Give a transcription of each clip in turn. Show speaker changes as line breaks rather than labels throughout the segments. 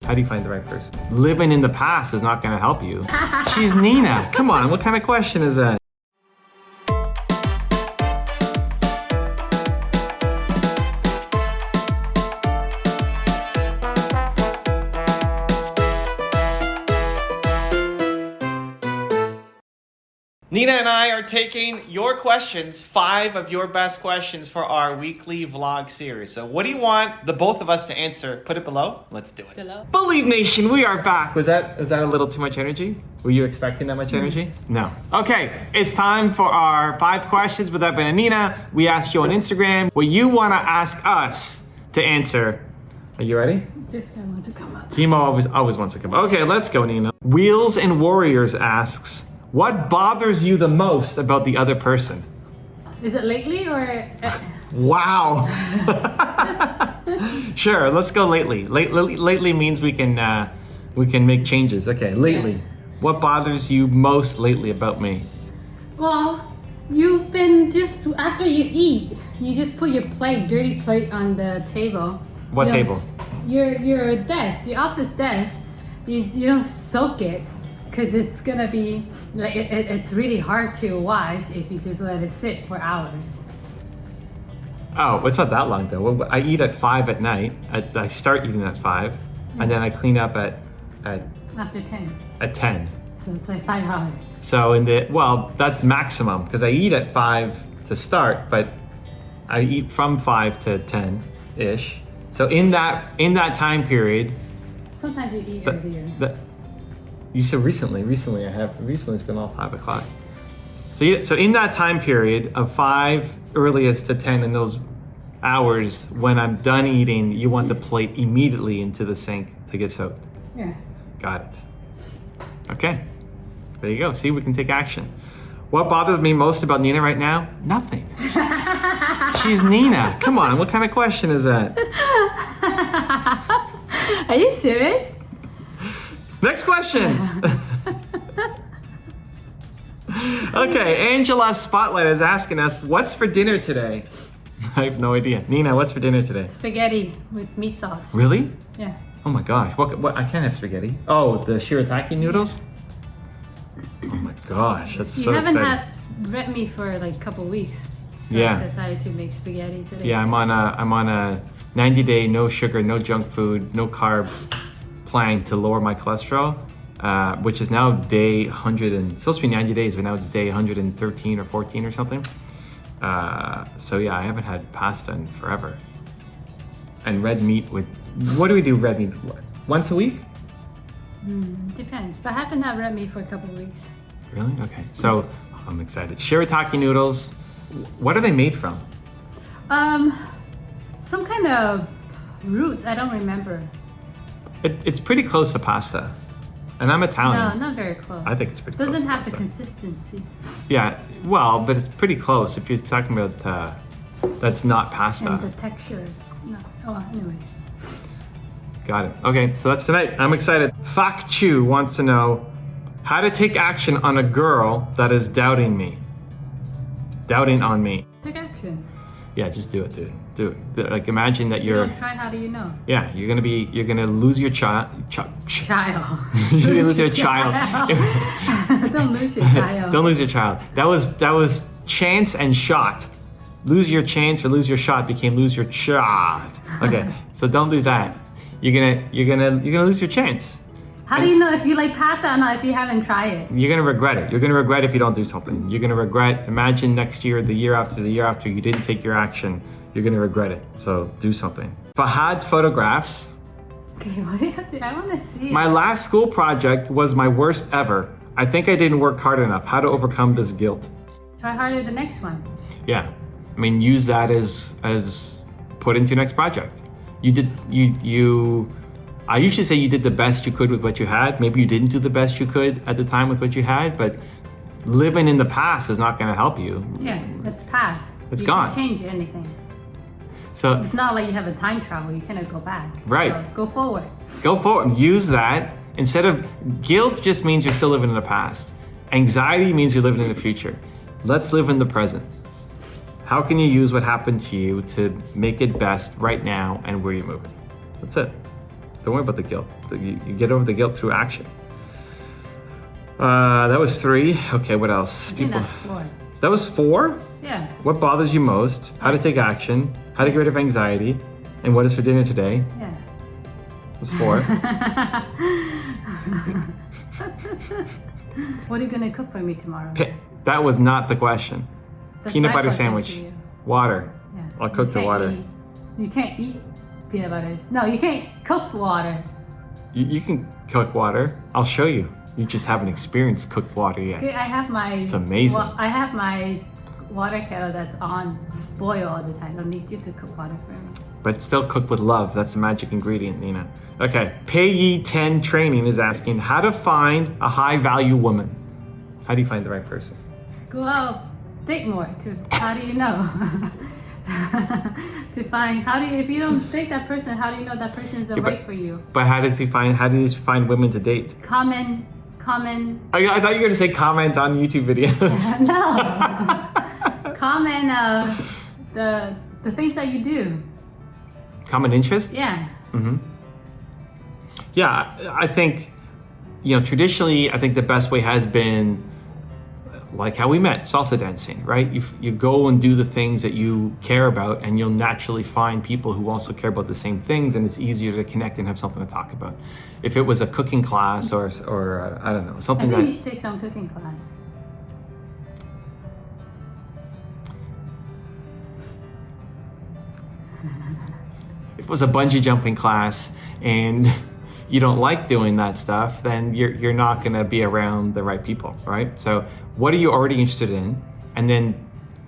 How do you find the right person? Living in the past is not gonna help you. She's Nina. Come on, what kind of question is that? Nina and I are taking your questions, 5 of your best questions for our weekly vlog series. So what do you want the both of us to answer? Put it below. Let's do it.
Below.
Believe Nation, we are back. Was that a little too much energy? Were you expecting that much energy? No. Okay, it's time for our 5 questions with Evan and Nina. We asked you on Instagram what you want to ask us to answer. Are you ready?
This guy wants to come up.
Timo always wants to come up. Okay, let's go, Nina. Wheels and Warriors asks, what bothers you the most about the other person?
Is it lately or?
Wow. Sure, let's go lately. Lately means we can make changes. Okay, lately. Yeah. What bothers you most lately about me?
Well, you've been just after you eat, you just put your dirty plate on the table.
What table?
Your desk, your office desk. You don't soak it. Because it's gonna be like it's really hard to wash if you just let it sit for hours.
Oh, it's not that long though. I eat at 5 at night. I start eating at 5, and then I clean up at
after 10.
At 10.
So it's like 5 hours.
So that's maximum because I eat at 5 to start, but I eat from 5 to 10 ish. So in that time period.
Sometimes you eat earlier.
You said recently it's been all 5 o'clock. So in that time period of 5 earliest to 10 in those hours, when I'm done eating, you want the plate immediately into the sink to get soaked.
Yeah.
Got it. Okay, there you go. See, we can take action. What bothers me most about Nina right now? Nothing. She's Nina. Come on, what kind of question is that?
Are you serious?
Next question. Okay, Angela Spotlight is asking us, what's for dinner today? I have no idea. Nina, what's for dinner today?
Spaghetti with meat sauce.
Really?
Yeah.
Oh my gosh, what I can't have spaghetti. Oh, the shirataki noodles? Oh my gosh, that's so exciting.
You haven't had red meat for like a couple weeks. So
yeah.
I decided to make spaghetti today.
Yeah, I'm on a 90-day, no sugar, no junk food, no carb plan to lower my cholesterol, which is now day 100 and it's supposed to be 90 days, but now it's day 113 or 14 or something. So yeah, I haven't had pasta in forever. And red meat with, what do we do red meat? Once a week?
Depends, but I haven't had red meat for a couple of weeks.
Really? Okay, so I'm excited. Shirataki noodles, what are they made from?
Some kind of root, I don't remember.
It's pretty close to pasta. And I'm Italian.
No, not very close.
I think it's pretty close.
Doesn't
to
have
pasta.
the consistency.
Yeah, well, but it's pretty close if you're talking about that's not pasta.
And the texture is not. Oh, anyways.
Got it. Okay, so that's tonight. I'm excited. Fak Chu wants to know how to take action on a girl that is doubting me. Doubting on me.
Take action.
Yeah, just do it, dude. Do it. Like imagine that
You
you're.
don't try, how do you know?
Yeah, you're gonna lose your child.
Child.
You're gonna lose your child.
Don't lose your child.
Don't lose your child. That was chance and shot. Lose your chance or lose your shot became lose your child. Okay, so don't do that. You're gonna lose your chance.
How do you know if you like pasta or not if you haven't tried it?
You're gonna regret it. You're gonna regret if you don't do something. You're gonna regret. Imagine next year, the year after you didn't take your action. You're gonna regret it. So do something. Fahad's photographs.
Okay, what do you have to? I want to see.
My last school project was my worst ever. I think I didn't work hard enough. How to overcome this guilt?
Try harder the next one.
Yeah, I mean, use that as put into your next project. I usually say you did the best you could with what you had. Maybe you didn't do the best you could at the time with what you had, but living in the past is not going to help you.
Yeah, that's past.
It's
you
gone.
You can't change anything.
So
it's not like you have a time travel. You cannot go back.
Right.
So go forward.
Go forward. Use that. Instead of guilt just means you're still living in the past. Anxiety means you're living in the future. Let's live in the present. How can you use what happened to you to make it best right now and where you're moving? That's it. Don't worry about the guilt. You get over the guilt through action. That was 3. Okay, what else?
I think that's 4.
That was 4?
Yeah.
What bothers you most? How to take action? How to get rid of anxiety? And what is for dinner today?
Yeah.
That's 4.
What are you gonna cook for me tomorrow?
That was not the question.
That's
Peanut
my
butter
question
sandwich.
to you.
Water.
Yeah.
I'll cook the water.
You can't eat peanut butter. No, you can't cook water.
You can cook water. I'll show you. You just haven't experienced cooked water yet.
Okay, I have my.
It's amazing.
I have my water kettle that's on boil all the time. I don't need you to cook water for me.
But still cooked with love. That's the magic ingredient, Nina. Okay, Payee 10 Training is asking how to find a high value woman. How do you find the right person?
Go out, date more. How do you know? To find if you don't date that person, how do you know that person is right for you?
But how does he find women to date?
Comment.
I thought you were going to say comment on YouTube videos.
No. Comment the things that you do.
Common interests?
Yeah.
Mm-hmm. Yeah, I think, traditionally, I think the best way has been like how we met, salsa dancing, right? You go and do the things that you care about, and you'll naturally find people who also care about the same things, and it's easier to connect and have something to talk about. If it was a cooking class or I don't know, something
I think you should take some cooking class.
If it was a bungee jumping class and you don't like doing that stuff, then you're not going to be around the right people, right? So what are you already interested in? And then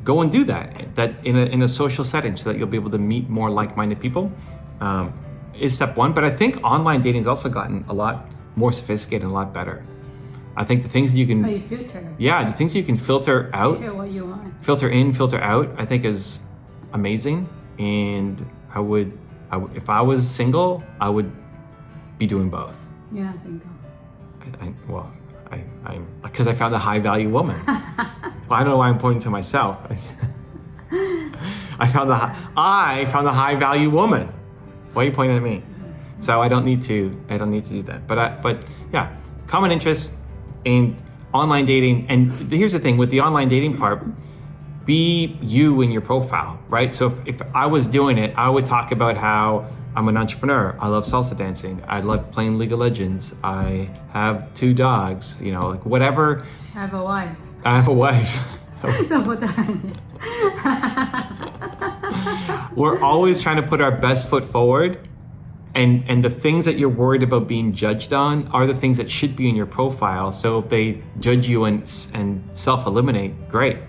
go and do that in a social setting so that you'll be able to meet more like-minded people is step 1. But I think online dating has also gotten a lot more sophisticated and a lot better. I think the things that you can...
Oh, you filter.
Yeah, the things you can filter out.
Filter what you want.
Filter in, filter out, I think is amazing. And if I was single, I would be doing both.
You're not single.
I'm because I found a high value woman. Well, I don't know why I'm pointing to myself. I found a high value woman. Why are you pointing at me? So I don't need to do that. But yeah, common interests and online dating. And here's the thing with the online dating part, be you in your profile, right? So if I was doing it, I would talk about how I'm an entrepreneur. I love salsa dancing. I love playing League of Legends. I have 2 dogs, like whatever.
I have a wife.
I have a wife.
Don't put that in.
We're always trying to put our best foot forward. And the things that you're worried about being judged on are the things that should be in your profile. So if they judge you and self-eliminate, great.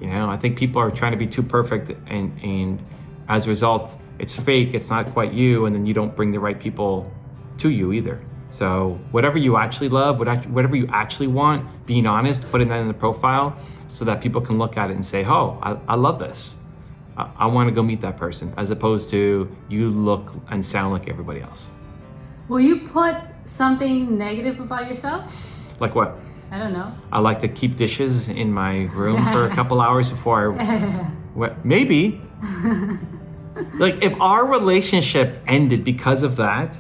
I think people are trying to be too perfect and as a result, it's fake, it's not quite you, and then you don't bring the right people to you either. So whatever you actually love, whatever you actually want, being honest, putting that in the profile so that people can look at it and say, oh, I love this. I want to go meet that person, as opposed to you look and sound like everybody else.
Will you put something negative about yourself?
Like what?
I don't know.
I like to keep dishes in my room for a couple hours before maybe. Like if our relationship ended because of that,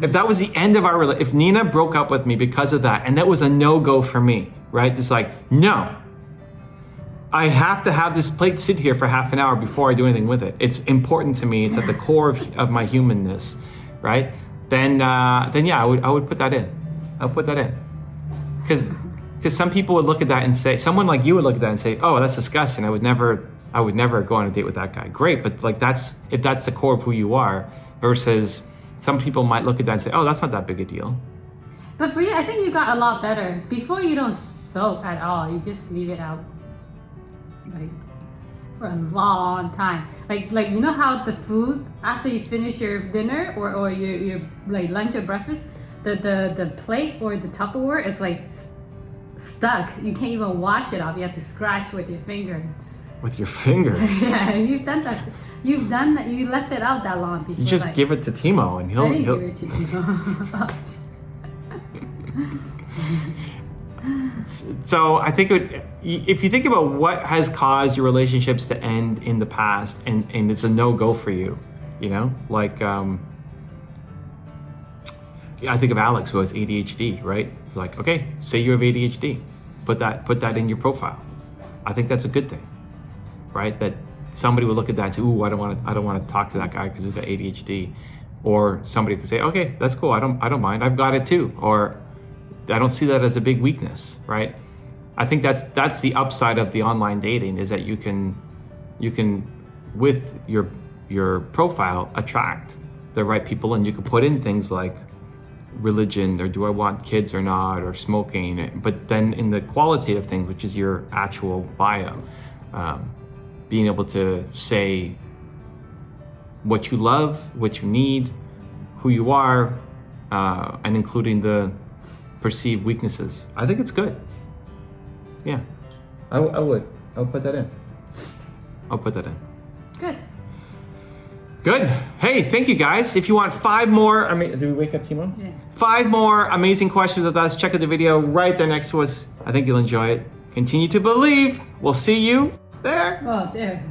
if that was the end of our relationship, if Nina broke up with me because of that, and that was a no-go for me, right? It's like, no, I have to have this plate sit here for half an hour before I do anything with it. It's important to me. It's at the core of my humanness, right? Then yeah, I would put that in. I'll put that in. Because some people would look at that and say, someone like you would look at that and say, oh, that's disgusting. I would never go on a date with that guy. Great, but like if that's the core of who you are, versus some people might look at that and say, oh, that's not that big a deal.
But for you, I think you got a lot better. Before you don't soak at all. You just leave it out like for a long time. Like you know how the food after you finish your dinner or your like lunch or breakfast, the plate or the Tupperware is like stuck. You can't even wash it off. You have to scratch with your finger. With your fingers? Yeah, you've done that. You've done that. You left it out that long before.
You just give it to Timo and he'll.
Give it to Timo.
So I think if you think about what has caused your relationships to end in the past, and it's a no-go for you, like I think of Alex who has ADHD, right? It's like, okay, say you have ADHD, put that in your profile. I think that's a good thing, right? That somebody would look at that and say, ooh, I don't want to talk to that guy because he's got ADHD. Or somebody could say, okay, that's cool. I don't mind. I've got it too. Or I don't see that as a big weakness, right? I think that's the upside of the online dating, is that you can with your profile attract the right people, and you can put in things like religion, or do I want kids or not, or smoking. But then in the qualitative things, which is your actual bio, being able to say what you love, what you need, who you are, and including the perceived weaknesses. I think it's good. Yeah, I would. I'll put that in.
Good.
Good. Hey, thank you guys. If you want 5 more, did we wake up Timo?
Yeah.
5 more amazing questions with us, check out the video right there next to us. I think you'll enjoy it. Continue to believe. We'll see you there.
Oh, there.